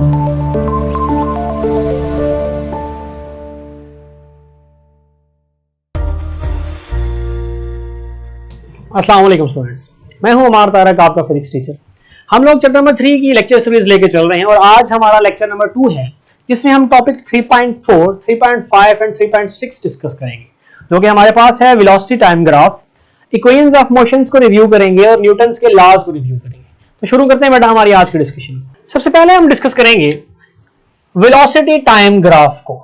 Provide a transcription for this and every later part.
अस्सलाम वालेकुम स्टूडेंट्स, मैं हूं उमर तारक, आपका फिजिक्स टीचर। हम लोग चैप्टर नंबर 3 की लेक्चर सीरीज लेके चल रहे हैं और आज हमारा लेक्चर नंबर 2 है, जिसमें हम टॉपिक 3.4, 3.5 एंड 3.6 डिस्कस करेंगे, जो कि हमारे पास है velocity time graph, equations of motions को रिव्यू करेंगे और न्यूटन्स के लॉज को रिव्यू करेंगे। तो शुरू करते हैं बेटा हमारी आज की डिस्कशन। सबसे पहले हम डिस्कस करेंगे वेलोसिटी टाइम ग्राफ को।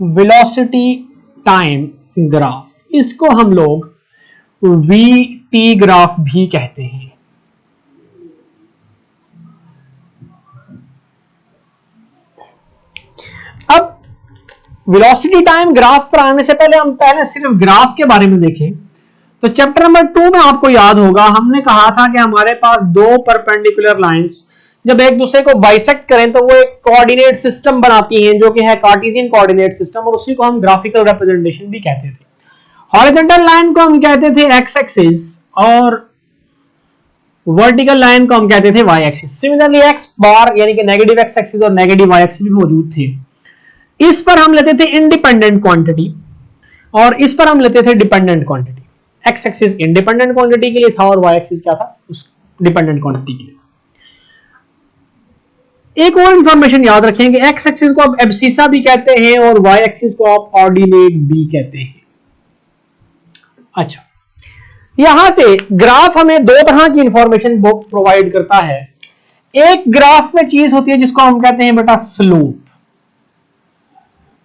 वेलोसिटी टाइम ग्राफ, इसको हम लोग VT ग्राफ भी कहते हैं। अब वेलोसिटी टाइम ग्राफ पर आने से पहले हम सिर्फ ग्राफ के बारे में देखें तो चैप्टर नंबर 2 में आपको याद होगा हमने कहा था कि हमारे पास दो परपेंडिकुलर लाइंस जब एक दूसरे को बाइसेक्ट करें तो वो एक कोऑर्डिनेट सिस्टम बनाती हैं, जो कि है कार्टेशियन कोऑर्डिनेट सिस्टम, और उसी को हम ग्राफिकल रिप्रेजेंटेशन भी कहते थे। हॉरिजॉन्टल लाइन को हम कहते थे एक्स एक्सिस और वर्टिकल लाइन को हम कहते थे वाई एक्सिस। सिमिलरली एक्स बार यानी कि नेगेटिव एक्स एक्सिस और नेगेटिव वाई एक्सिस भी मौजूद थे। इस पर हम लेते थे इंडिपेंडेंट क्वांटिटी और इस पर हम लेते थे dependent quantity. X axis independent quantity के लिए था और वाई एक्सिस क्या था, उस डिपेंडेंट क्वांटिटी के लिए। एक और इंफॉर्मेशन याद रखें कि एक्स एक्सिस को आप एब्सिसा भी कहते हैं और वाई एक्सिस को आप ऑर्डिनेट भी कहते हैं। अच्छा, यहां से ग्राफ हमें दो तरह की इंफॉर्मेशन प्रोवाइड करता है। एक ग्राफ में चीज होती है जिसको हम कहते हैं बेटा slope.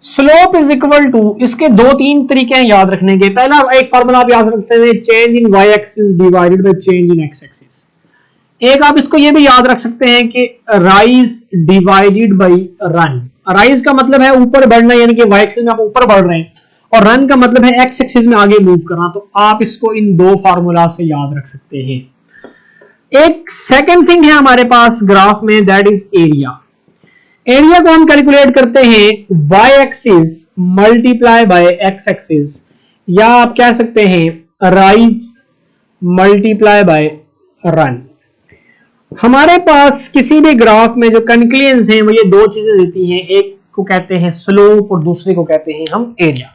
Slope is equal to, इसके दो तीन तरीके हैं याद रखने के। पहला एक फॉर्मूला आप याद रखते हैं, change in Y axis divided by change in X axis. एक आप इसको ये भी याद रख सकते हैं कि rise divided by run. Rise का मतलब है ऊपर बढ़ना, यानी कि वाई एक्सिस में आप ऊपर बढ़ रहे हैं, और रन का मतलब है एक्स एक्सिस में आगे मूव करना। तो आप इसको इन दो फार्मूला से याद रख सकते हैं। एक सेकंड थिंग है हमारे पास ग्राफ में, दैट इज एरिया। एरिया को हम कैलकुलेट करते हैं Y axis multiply by X axis, या आप कह सकते हैं राइज मल्टीप्लाई बाय रन। हमारे पास किसी भी ग्राफ में जो कंक्लियंस हैं वो ये दो चीजें देती हैं, एक को कहते हैं स्लोप और दूसरे को कहते हैं हम एरिया।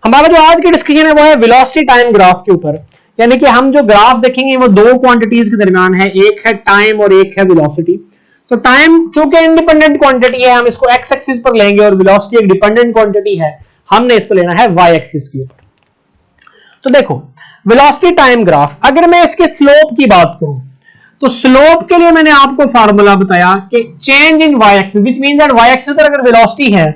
हमारा जो आज की डिस्कशन है वो है वेलोसिटी टाइम ग्राफ के ऊपर, यानी कि हम जो ग्राफ देखेंगे वो दो क्वांटिटीज के दरमियान है, एक है टाइम और एक है वेलोसिटी। तो टाइम चूंकि इंडिपेंडेंट क्वांटिटी है हम इसको एक्स एक्सिस पर लेंगे और वेलोसिटी एक डिपेंडेंट क्वांटिटी है, हमने इसको लेना है वाई एक्सिस के ऊपर। तो देखो वेलोसिटी टाइम ग्राफ, अगर मैं इसके स्लोप की बात करूं तो स्लोप के लिए मैंने आपको फार्मूला बताया कि change in Y axis, which means that Y axis पर अगर वेलोसिटी है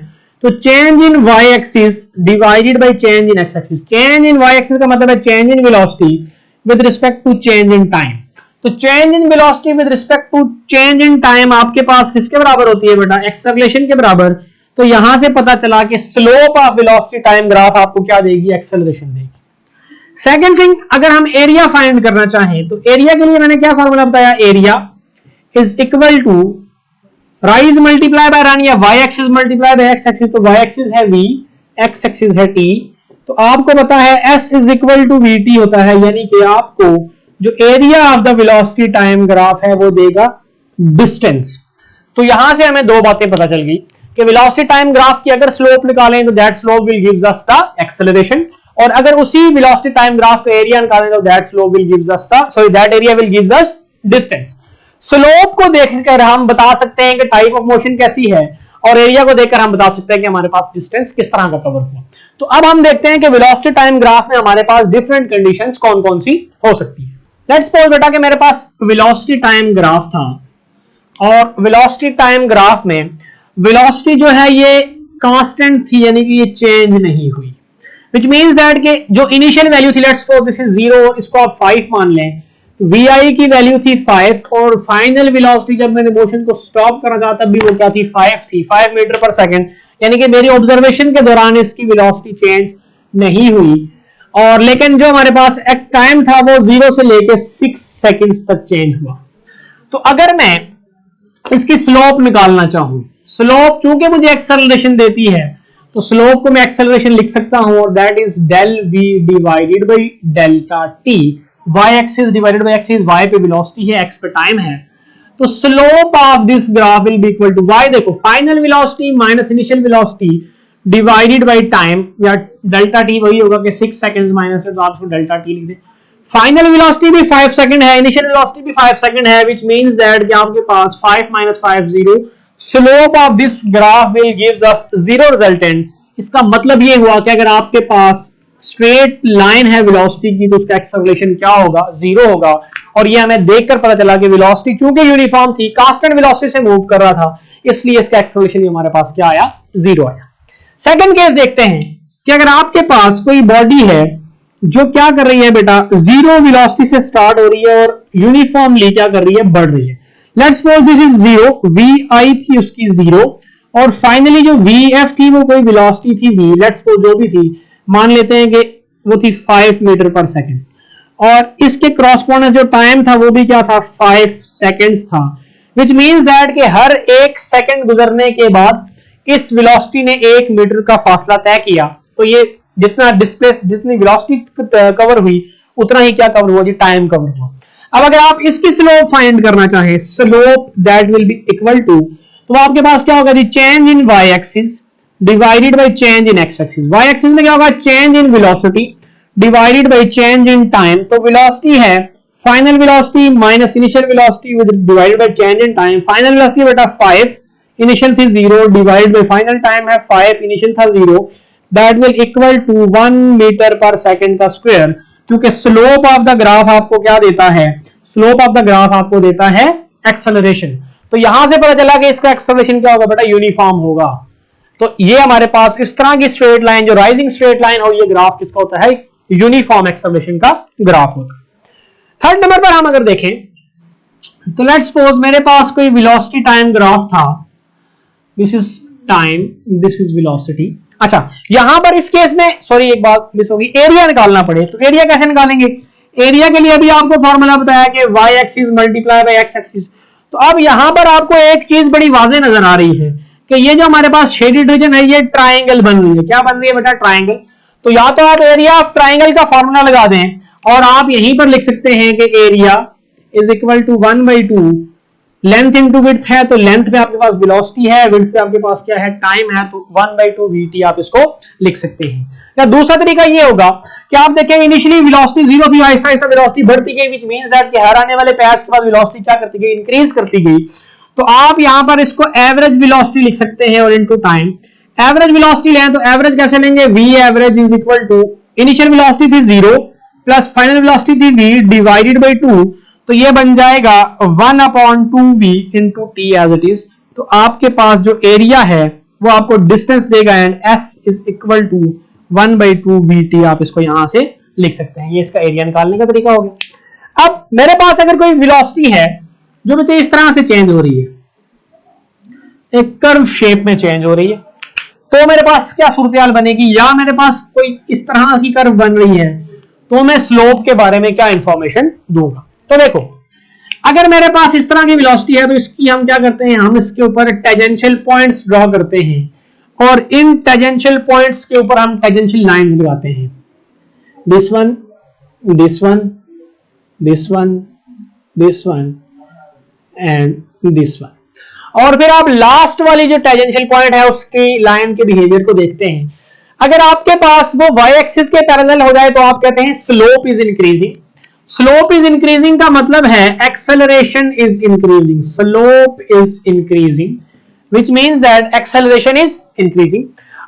तो change in Y axis divided by change in X axis. Change in Y axis का मतलब है change in velocity with respect to change in time. तो change in velocity with respect to change in time आपके पास किसके बराबर होती है बेटा, एक्सेलरेशन के बराबर। तो यहां से पता चला कि slope of velocity time graph आपको क्या देगी, एक्सेलरेशन देगी। सेकंड थिंग, अगर हम एरिया फाइंड करना चाहें तो एरिया के लिए मैंने क्या फॉर्मूला बताया, area is equal to rise multiply by run या Y axis multiply by X axis. तो वाई एक्सिस है v, एक्स एक्सिस है t। तो आपको पता है s is equal to vt होता है, यानी कि आपको जो area of the velocity time graph है वो देगा डिस्टेंस। तो यहां से हमें दो बातें पता चल गई कि वेलोसिटी टाइम ग्राफ की अगर स्लोप निकालें तो that slope will gives us the acceleration, और अगर उसी वेलोसिटी टाइम ग्राफ का एरिया निकालें तो that slope will gives us the, sorry that area will gives us distance. Slope को देखकर हम बता सकते हैं कि टाइप ऑफ मोशन कैसी है, और एरिया को देखकर हम बता सकते हैं कि हमारे पास डिस्टेंस किस तरह का कवर हुआ। तो अब हम देखते हैं कि वेलोसिटी टाइम ग्राफ में हमारे पास डिफरेंट कंडीशंस कौन कौन सी हो सकती है। लेट्स सपोज बेटा कि मेरे पास वेलोसिटी टाइम ग्राफ था और वेलोसिटी टाइम ग्राफ में वेलोसिटी जो है ये कांस्टेंट थी, यानी कि ये चेंज नहीं हुई, व्हिच मींस दैट कि जो इनिशियल वैल्यू थी, लेट्स सपोज दिस इज 0, इसको आप 5 मान लें, तो vi की वैल्यू थी 5 और फाइनल वेलोसिटी जब मैंने मोशन को स्टॉप करा था तब भी वो क्या थी, 5 थी, 5 मीटर पर सेकंड, यानी कि मेरी ऑब्जर्वेशन के दौरान इसकी वेलोसिटी चेंज नहीं हुई। और लेकिन जो हमारे पास एक टाइम था वो 0 से लेके 6 सेकंड्स तक चेंज हुआ। तो अगर मैं इसकी स्लोप निकालना चाहूं, स्लोप चूंकि मुझे एक्सेलरेशन देती है तो स्लोप को मैं एक्सेलरेशन लिख सकता हूं, और that is del v divided by delta t। y axis divided by axis, y पे वेलोसिटी है, x पे टाइम है। तो slope of this graph will be equal to y, देखो final velocity minus initial velocity divided by time, या delta T वही होगा कि 6 सेकंड्स माइनस है तो आप इसको डेल्टा टी लिख दें। फाइनल वेलोसिटी भी 5 सेकंड है, इनिशियल वेलोसिटी भी 5 सेकंड है, व्हिच मींस दैट कि आपके पास 5 - 5 0, slope of this graph will gives us 0 resultant. इसका मतलब ये हुआ कि अगर आपके पास स्ट्रेट लाइन है वेलोसिटी की तो उसका एक्सेलरेशन क्या होगा, 0 होगा। और ये हमें देखकर पता चला कि वेलोसिटी चूंकि यूनिफॉर्म थी, कांस्टेंट वेलोसिटी से मूव कर रहा था, इसलिए इसका एक्सेलरेशन हमारे पास क्या आया, 0 आया। सेकंड केस देखते हैं कि अगर आपके पास कोई बॉडी है जो क्या कर रही है बेटा, 0 वेलोसिटी से स्टार्ट हो रही है और यूनिफॉर्मली क्या कर रही है, बढ़ रही है। Let's suppose this is 0, vi थी उसकी 0, और फाइनली जो vf थी वो कोई वेलोसिटी थी v, लेट्स सपोज जो भी थी, मान लेते हैं कि वो थी 5 मीटर पर सेकंड, और इसके क्रॉसपोंडेंस जो टाइम था वो भी क्या था, 5 सेकंड्स था, व्हिच मींस दैट कि हर 1 सेकंड गुजरने के बाद इस वेलोसिटी ने 1 मीटर का फासला तय किया। तो ये जितना डिस्प्लेस, जितनी वेलोसिटी कवर हुई उतना ही क्या कवर हुआ जी, टाइम कवर हुआ। अब अगर आप इसकी स्लोप फाइंड करना चाहें, slope that will be equal to, तो आपके पास क्या होगा जी, change in y axis divided by change in x axis. y axis में क्या होगा, change in velocity divided by change in time. तो वेलोसिटी है final velocity minus initial velocity divided by change in time. Final velocity बेटा 5, initial थी 0, divide by final time है 5, initial था 0, that will equal to 1 metre पर second का square. क्योंकि slope of the graph आपको क्या देता है, स्लोप ऑफ द ग्राफ आपको देता है एक्सेलरेशन। तो यहां से पता चला कि इसका एक्सेलरेशन क्या होगा बेटा, यूनिफॉर्म होगा। तो ये हमारे पास इस तरह की स्ट्रेट लाइन, जो राइजिंग स्ट्रेट लाइन हो, ये ग्राफ किसका होता है, यूनिफॉर्म एक्सेलरेशन का ग्राफ होता है। थर्ड नंबर पर हम अगर देखें तो लेट्स सपोज मेरे पास कोई वेलोसिटी टाइम ग्राफ था, this is time, this is velocity. अच्छा, यहां पर इस केस में सॉरी एक बात मिस होगी, एरिया निकालना पड़े तो एरिया कैसे निकालेंगे, एरिया के लिए अभी आपको फॉर्मूला बताया कि y axis multiply bye x axis. तो अब यहां पर आपको एक चीज बड़ी वाज़ेह नजर आ रही है कि ये जो हमारे पास शेडेड रीजन है ये ट्राइंगल बन रही है। क्या बन रही है बेटा, ट्राइंगल। तो या तो आप एरिया ऑफ ट्राइंगल का फॉर्मूला लगा दें और आप यहीं पर लिख सकते हैं कि area is equal to 1/2 length into width है, तो लेंथ में आपके पास वेलोसिटी है, विड्थ में आपके पास क्या है, टाइम है, तो 1/2 vt आप इसको लिख सकते हैं। या दूसरा तरीका ये होगा कि आप देखें इनिशियली वेलोसिटी 0 थी, आहिस्ता आहिस्ता वेलोसिटी बढ़ती गई, व्हिच मींस दैट कि हर आने वाले पैच के बाद वेलोसिटी क्या करती गई, इंक्रीज करती गई। तो आप यहां पर इसको एवरेज वेलोसिटी लिख सकते हैं और इनटू टाइम। एवरेज वेलोसिटी लें तो एवरेज कैसे लेंगे, v average is equal to initial velocity थी 0 प्लस फाइनल वेलोसिटी थी v डिवाइडेड बाय 2, तो ये बन जाएगा 1/2v into t as it is। तो आपके पास जो एरिया है वो आपको डिस्टेंस देगा and s is equal to 1/2 vt, आप इसको यहां से लिख सकते हैं। ये इसका एरिया निकालने का तरीका हो गया। अब मेरे पास अगर कोई वेलोसिटी है जो मुझे इस तरह से चेंज हो रही है, एक कर्व शेप में चेंज हो रही है, तो मेरे पास क्या सूरत बनेगी, या मेरे पास कोई इस तरह की कर्व बन रही है तो मैं स्लोप के बारे में क्या इंफॉर्मेशन दूंगा। तो देखो अगर मेरे पास इस तरह की वेलोसिटी है तो इसकी हम क्या करते हैं, हम इसके ऊपर टेंजेंशियल पॉइंट्स ड्रॉ करते हैं और इन टेंजेंशियल पॉइंट्स के ऊपर हम टेंजेंशियल लाइंस लगाते हैं, this one, this one, this one, this one and this one. और फिर आप लास्ट वाली जो टेंजेंशियल पॉइंट है उसकी लाइन के बिहेवियर को देखते हैं। अगर आपके पास वो y एक्सिस के पैरेलल हो जाए तो आप कहते हैं slope is increasing. Slope is increasing का मतलब है acceleration is increasing, slope is increasing which means that acceleration is increasing.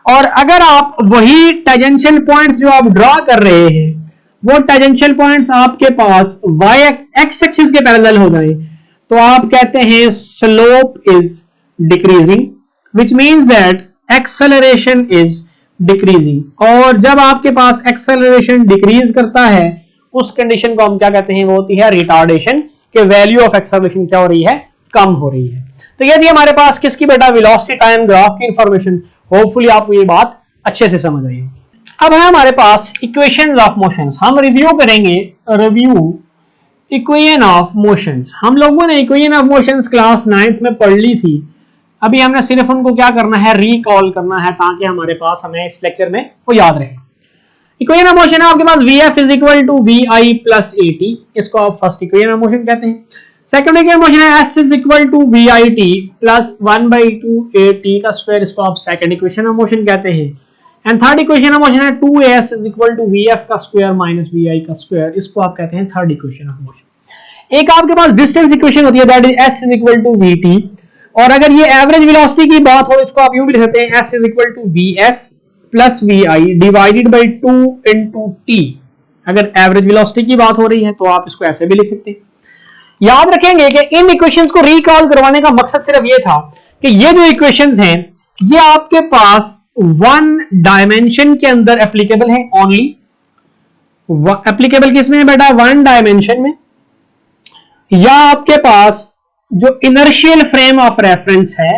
और अगर आप वही टेंजेंशियल पॉइंट्स जो आप ड्रॉ कर रहे हैं वो टेंजेंशियल पॉइंट्स आपके पास y x एक्सिस के पैरेलल हो जाए तो आप कहते हैं slope is decreasing which means that acceleration is decreasing. और जब आपके पास एक्सेलरेशन डिक्रीज करता है उस कंडीशन को हम क्या कहते हैं, वो होती है रिटार्डेशन, के वैल्यू ऑफ एक्सेलरेशन क्या हो रही है, कम हो रही है। तो ये थी हमारे पास किसकी बेटा, वेलोसिटी टाइम ग्राफ की इंफॉर्मेशन। होपफुली आपको ये बात अच्छे से समझ आई होगी। अब है हमारे पास इक्वेशंस ऑफ मोशंस। हम रिव्यू करेंगे, रिव्यू इक्वेशन ऑफ मोशंस। हम लोगों ने equation of motions class 9th में पढ़ ली थी, अभी हमने सिर्फ उनको क्या करना है, रिकॉल करना है ताकि हमारे पास हमें इस लेक्चर में वो याद रहे। इक्वेशन ऑफ मोशन है आपके पास vf is equal to vi plus at, इसको आप फर्स्ट इक्वेशन ऑफ मोशन कहते हैं। सेकंड इक्वेशन मोशन है s is equal to V I T plus 1/2 का स्क्वायर, इसको आप सेकंड इक्वेशन ऑफ मोशन कहते हैं। And third equation of motion है 2as is equal to V F का स्क्वायर माइनस वी आई का square, इसको आप कहते हैं थर्ड इक्वेशन ऑफ मोशन। एक आपके पास डिस्टेंस इक्वेशन होती है that is s is equal to V T, और अगर ये एवरेज वेलोसिटी की बात हो इसको आप यूं भी लिख सकते हैं s is equal to V F plus V I divided by 2 into T. अगर एवरेज वेलोसिटी की बात हो रही है तो आप इसको ऐसे भी लिख सकते हैं। याद रखेंगे कि इन इक्वेशंस को रिकॉल करवाने का मकसद सिर्फ ये था कि ये जो इक्वेशंस हैं ये आपके पास वन डायमेंशन के अंदर एप्लीकेबल है, ओनली एप्लीकेबल किसमें है बेटा, वन डायमेंशन में, या आपके पास जो इनर्शियल फ्रेम ऑफ रेफरेंस है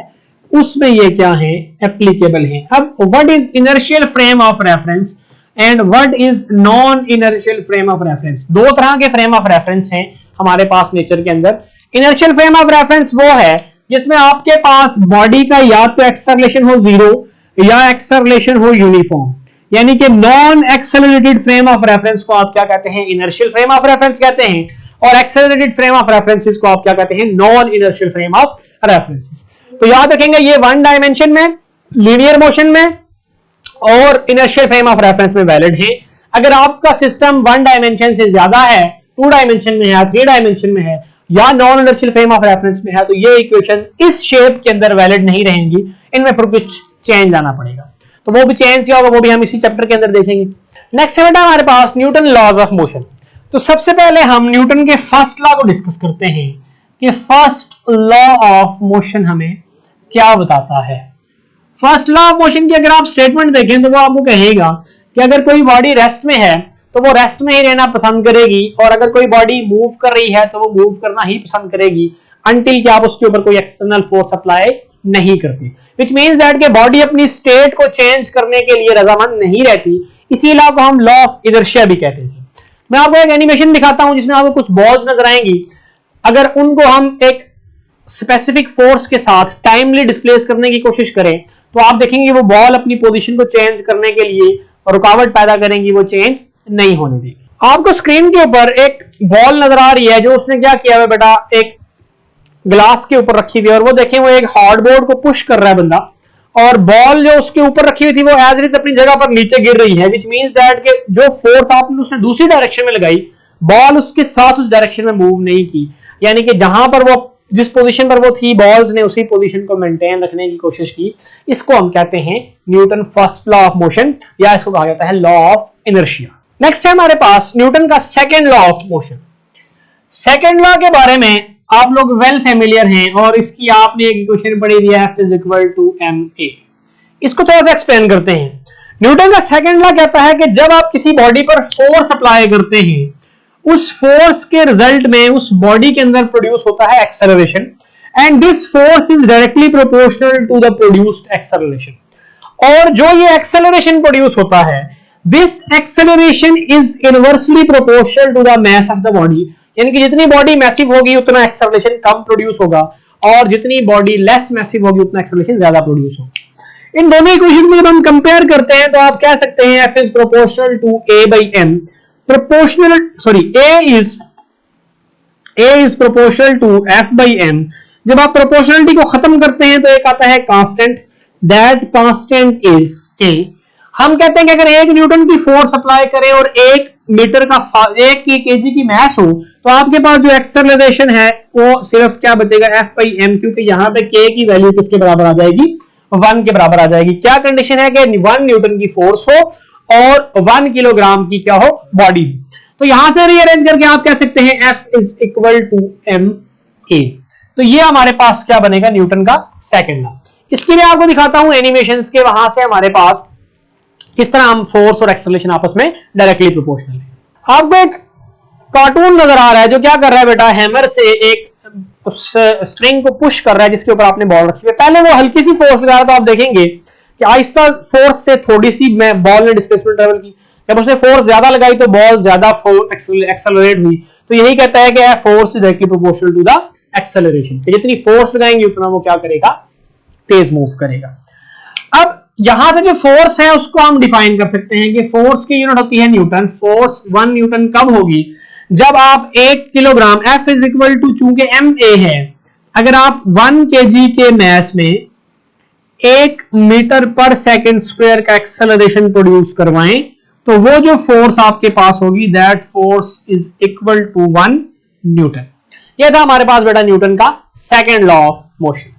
उसमें ये क्या है, एप्लीकेबल है। अब what is inertial frame of reference and what is non inertial frame of reference? दो तरह के फ्रेम ऑफ रेफरेंस हैं हमारे पास नेचर के अंदर। इनर्शियल फ्रेम ऑफ रेफरेंस वो है जिसमें आपके पास बॉडी का या तो एक्सेलरेशन हो जीरो या एक्सेलरेशन हो यूनिफॉर्म, यानी कि non accelerated frame of reference को आप क्या कहते हैं, इनर्शियल फ्रेम ऑफ रेफरेंस कहते हैं, और एक्सेलरेटेड फ्रेम ऑफ रेफरेंस को आप क्या कहते हैं, non inertial frame of reference. तो याद रखेंगे ये वन डायमेंशन में, लीनियर मोशन में और इनर्शियल फ्रेम ऑफ रेफरेंस में वैलिड है। अगर आपका सिस्टम वन डायमेंशन से ज्यादा है, टू डायमेंशन में है, थ्री डायमेंशन में है या non inertial frame of reference में है, तो ये इक्वेशंस इस शेप के अंदर वैलिड नहीं रहेंगी, इनमें फिर कुछ चेंज लाना पड़ेगा। तो वो भी चेंज क्या होगा वो भी हम इसी चैप्टर के अंदर देखेंगे। नेक्स्ट है बेटा हमारे पास न्यूटन लॉज ऑफ मोशन। तो सबसे पहले हम न्यूटन के फर्स्ट लॉ को डिस्कस करते हैं कि फर्स्ट लॉ ऑफ मोशन हमें क्या बताता है। फर्स्ट लॉ ऑफ मोशन की अगर आप स्टेटमेंट देखें तो वो आपको कहेगा कि अगर कोई बॉडी रेस्ट में है तो वो रेस्ट में ही रहना पसंद करेगी, और अगर कोई बॉडी मूव कर रही है तो वो मूव करना ही पसंद करेगी अनटिल कि आप उसके ऊपर कोई एक्सटर्नल फोर्स अप्लाई नहीं करती, विच मींस दैट कि बॉडी अपनी स्टेट को चेंज करने के लिए रजामंद नहीं रहती। इसी लॉ को हम लॉ ऑफ इनर्शिया भी कहते हैं। मैं आपको एक एनिमेशन दिखाता हूं जिसमें आपको कुछ बॉल्स नजर आएंगी। अगर उनको हम एक स्पेसिफिक फोर्स के साथ टाइमली डिस्प्लेस करने की कोशिश करें तो आप देखेंगे वो बॉल अपनी पोजीशन को चेंज करने के लिए रुकावट पैदा करेंगी, वो चेंज नहीं होने देगी। आपको स्क्रीन के ऊपर एक बॉल नजर आ रही है जो उसने क्या किया है बेटा, एक ग्लास के ऊपर रखी हुई है, और वो देखें वो एक हार्डबोर्ड को पुश कर रहा है बंदा, और बॉल जो उसके ऊपर रखी हुई थी वो एज इट इज अपनी जगह पर नीचे गिर रही है, विच मींस दैट कि जो फोर्स आपने उसने दूसरी डायरेक्शन में लगाई बॉल उसके साथ उस डायरेक्शन में मूव नहीं की, यानी कि जहां पर वो जिस पोजीशन पर वो थी बॉल्स ने उसी पोजीशन को मेंटेन रखने की कोशिश की। इसको हम कहते हैं Newton first law of motion, या इसको कहा जाता है लॉ ऑफ इनर्शिया। नेक्स्ट है हमारे पास न्यूटन का second law of motion. Second law के बारे में आप लोग वेल फेमिलियर हैं और इसकी आपने एक इक्वेशन पढ़ी दी है, F is equal to ma। इसको थोड़ा सा एक्सप्लेन करते हैं। न्यूटन का सेकंड लॉ कहता है कि जब आप किसी बॉडी पर फोर्स अप्लाई करते हैं उस फोर्स के रिजल्ट में उस बॉडी के अंदर प्रोड्यूस होता है acceleration, and this force is directly proportional to the produced acceleration. और जो ये एक्सेलरेशन प्रोड्यूस होता है this acceleration is inversely proportional to the mass of the body, यानी कि जितनी बॉडी मैसिव होगी उतना एक्सेलरेशन कम प्रोड्यूस होगा, और जितनी बॉडी लेस मैसिव होगी उतना एक्सेलरेशन ज्यादा प्रोड्यूस होगा। इन दोनों इक्वेशन में जब हम कंपेयर करते हैं तो आप कह सकते हैं F is proportional to A by M, proportional sorry A is proportional to F by M। जब आप प्रोपोर्शनलिटी को खत्म करते हैं तो एक आता है constant, that constant is K। हम कहते हैं कि अगर 1 न्यूटन की फोर्स अप्लाई करें और 1 मीटर का 1 केजी की मास हो तो आपके पास जो एक्सेलरेशन है वो सिर्फ क्या बचेगा, F by M, क्योंकि यहां पे K की वैल्यू किसके बराबर आ जाएगी, 1 के बराबर आ जाएगी। क्या कंडीशन है कि 1 न्यूटन की फोर्स हो और 1 किलोग्राम की क्या हो, बॉडी। तो यहां से रीअरेंज करके आप कह सकते हैं F is equal to ma। तो ये हमारे पास क्या बनेगा, न्यूटन का सेकंड लॉ। इसके लिए आपको दिखाता हूं एनिमेशंस के, वहां से हमारे पास किस तरह हम फोर्स और एक्सेलरेशन आपस में डायरेक्टली प्रोपोर्शनल है। आपको एक कार्टून नजर आ रहा है जो क्या कर रहा है बेटा, हैमर से एक उस स्ट्रिंग को पुश कर रहा है जिसके ऊपर आपने बॉल रखी है। पहले वो हल्की सी फोर्स लगा रहा था, आप देखेंगे कि आहिस्ता फोर्स से थोड़ी सी बॉल ने डिस्प्लेसमेंट ट्रेवल की, जब उसने फोर्स ज्यादा लगाई तो बॉल ज्यादा एक्सेलरेट हुई। तो यही कहता है कि force is directly proportional to the acceleration, जितनी फोर्स लगाएंगे उतना वो क्या करेगा, तेज मूव करेगा। अब यहां से जो फोर्स है उसको हम डिफाइन कर सकते हैं कि फोर्स की यूनिट होती है न्यूटन। फोर्स 1 न्यूटन कब होगी, जब आप 1 kilogram F is equal to, चूंकि ma है, अगर आप 1 kg के मास में 1 मीटर पर सेकेंड स्क्वायर का एक्सेलरेशन प्रोड्यूस करवाएं, तो वो जो फोर्स आपके पास होगी, that force is equal to 1 newton. ये था हमारे पास बेटा न्यूटन का second law of motion.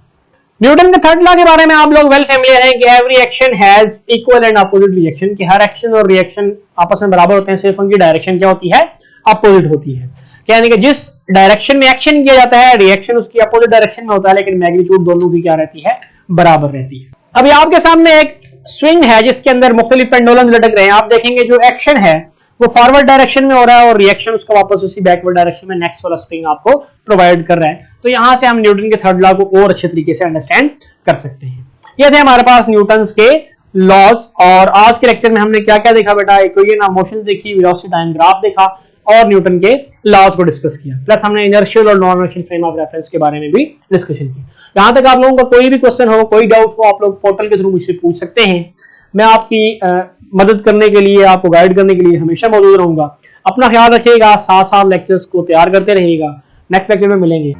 Newton के थर्ड लॉ के बारे में आप लोग वेल फेमिलियर हैं कि every action has equal and opposite reaction, कि हर एक्शन और रिएक्शन आपस में बराबर होते हैं, सिर्फ उनकी डायरेक्शन क्या होती है, अपोजिट होती है। यानी कि जिस डायरेक्शन में एक्शन किया जाता है, रिएक्शन उसकी अपोजिट डायरेक्शन में होता है, लेकिन मैग्नीट्यूड दोनों की क्या रहती है, बराबर रहती है। अभी आपके सामने एक स्विंग है जिसके अंदर मुख्तलिफ पेंडुलम लटक रहे हैं। आप देखेंगे जो एक्शन है वो फॉरवर्ड डायरेक्शन में हो रहा है और रिएक्शन उसका वापस उसी बैकवर्ड डायरेक्शन में नेक्स्ट वाला स्प्रिंग आपको प्रोवाइड कर रहा है। तो यहां से हम न्यूटन के थर्ड लॉ को और अच्छे तरीके से अंडरस्टैंड कर सकते हैं। ये थे हमारे पास न्यूटन के लॉज। और आज के लेक्चर में हमने क्या क्या देखा बेटा, इक्वेशन ऑफ मोशन देखी, वेलोसिटी टाइम ग्राफ देखा और न्यूटन के लॉज को डिस्कस किया, प्लस हमने इनर्शियल और non inertial frame of reference के बारे में भी डिस्कशन किया। यहां तक आप लोगों का कोई भी क्वेश्चन हो, कोई डाउट हो, आप लोग पोर्टल के थ्रू मुझसे पूछ सकते हैं। मैं आपकी मदद करने के लिए, आपको गाइड करने के लिए हमेशा मौजूद रहूंगा। अपना ख्याल रखिएगा, साथ साथ लेक्चर्स को तैयार करते रहिएगा। नेक्स्ट लेक्चर में मिलेंगे।